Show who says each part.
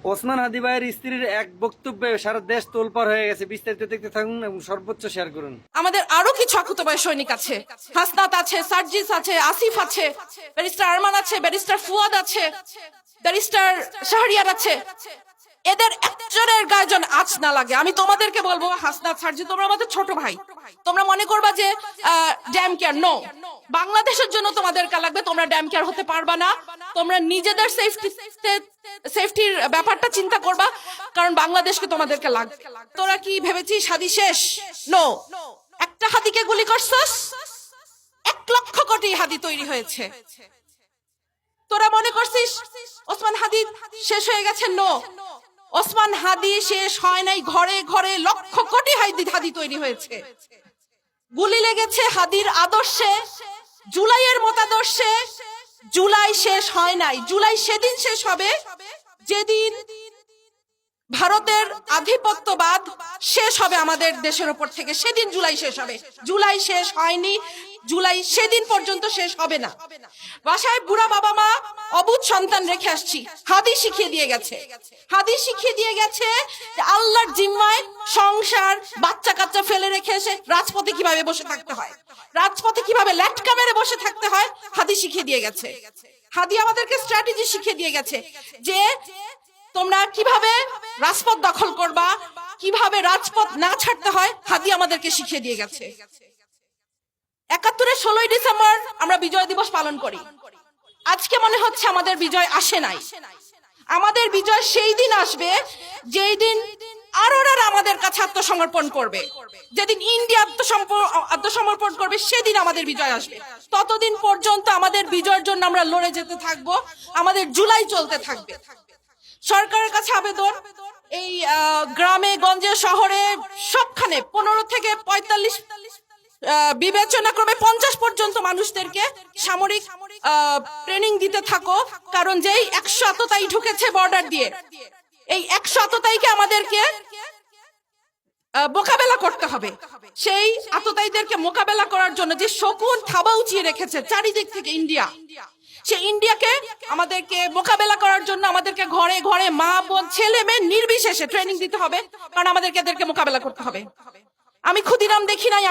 Speaker 1: ওসমান হাদি ভাইয়ের স্ত্রীর এক বক্তব্যে সারা দেশ তোলপাড় হয়ে গেছে। বিস্তারিত দেখতে থাকুন এবং সর্বোচ্চ শেয়ার করুন।
Speaker 2: আমাদের আরো কিছু আকুতবায় সৈনিক আছে, হাসনাত আছে, সার্জিস আছে, আসিফ আছে, ব্যারিস্টার আরমান আছে, ব্যারিস্টার ফুয়াদ আছে, ব্যারিস্টার শাহরিয়ার আছে। এদের একজনের গায়ে যেন আঁচ না লাগে। আমি তোমাদেরকে বলবো, হাসনাত, সার্জি, তোমরা আমাদের ছোট ভাই। তোমরা মনে করবা যে ড্যাম কেয়ার, নো, বাংলাদেশের জন্য তোমাদেরকে লাগবে, তোমরা ড্যাম কেয়ার হতে পারবা না। তোমরা নিজেদের সেফটির ব্যাপারটা চিন্তা করবা, কারণ বাংলাদেশকে তোমাদেরকে লাগবে। তোরা কি ভেবেছিস হাদি শেষ? নো, একটা হাদিকে গুলি করছস, 1,00,000 কোটি হাদি তৈরি হয়েছে। তোরা মনে করছিস ওসমান হাদি শেষ হয়ে গেছে? নো, ওসমান হাদি শেষ হয় নাই, ঘরে ঘরে লক্ষ কোটি হাদি তৈরি হয়েছে। গুলি লেগেছে হাদির আদর্শে, জুলাইয়ের মতাদর্শে। জুলাই শেষ হয় নাই। জুলাই সেদিন শেষ হবে যেদিন ভারতের আধিপত্যবাদ শেষ হবে আমাদের দেশের উপর থেকে, সেদিন জুলাই শেষ হবে। জুলাই শেষ হয়নি, জুলাই সেদিন পর্যন্ত শেষ হবে না। বাসায় বুড়া বাবা মা, অবুঝ সন্তান রেখে আসছি। হাদি শিখিয়ে দিয়ে গেছে, হাদি শিখিয়ে দিয়ে গেছে যে আল্লাহর জিম্মায় সংসার, বাচ্চা কাচ্চা ফেলে রেখে এসে রাজপথে কিভাবে বসে থাকতে হয়, রাজপথে কিভাবে ল্যাটকা মেরে বসে থাকতে হয়, হাদি শিখিয়ে দিয়ে গেছে। হাদি আমাদেরকে স্ট্র্যাটেজি শিখিয়ে দিয়ে গেছে যে তোমরা কিভাবে রাজপথ দখল করবা, কিভাবে রাজপথ না ছাড়তে হয়, হাদি আমাদেরকে শিখিয়ে দিয়ে গেছে। ৭১-এর ১৬ই ডিসেম্বর আমরা বিজয় দিবস পালন করি। আজকে মনে হচ্ছে আমাদের বিজয় আসে নাই। আমাদের বিজয় সেই দিন আসবে যেই দিন আরোরা আমাদের কাছে আত্মসমর্পণ করবে, যেদিন ইন্ডিয়া আত্মসমর্পণ করবে, সেদিন আমাদের বিজয় আসবে। ততদিন পর্যন্ত আমাদের বিজয়ের জন্য আমরা লড়ে যেতে থাকবো, আমাদের জুলাই চলতে থাকবে। সরকারের কাছে আবেদন, এই গ্রামে গঞ্জে শহরে সবখানে ১৫ থেকে ৪৫, বিবেচনা ক্রমে ৫০ পর্যন্ত মানুষদেরকে সামরিক ট্রেনিং দিতে থাকো। কারণ যেই ১০০ আততায়ী ঢুকেছে বর্ডার দিয়ে, এই ১০০ আততায়ীকে আমাদেরকে মোকাবেলা করতে হবে। সেই আততায়ীদেরকে মোকাবেলা করার জন্য যে শকুন থাবা উঁচিয়ে রেখেছে চারিদিক থেকে ইন্ডিয়া, সেই ইন্ডিয়াকে আমাদেরকে মোকাবেলা করার জন্য আমাদেরকে ঘরে ঘরে মা বোন ছেলে মেয়ে নির্বিশেষে ট্রেনিং দিতে হবে, কারণ আমাদেরকে এদেরকে মোকাবেলা করতে হবে। আমি ক্ষুদিরাম দেখি নাই।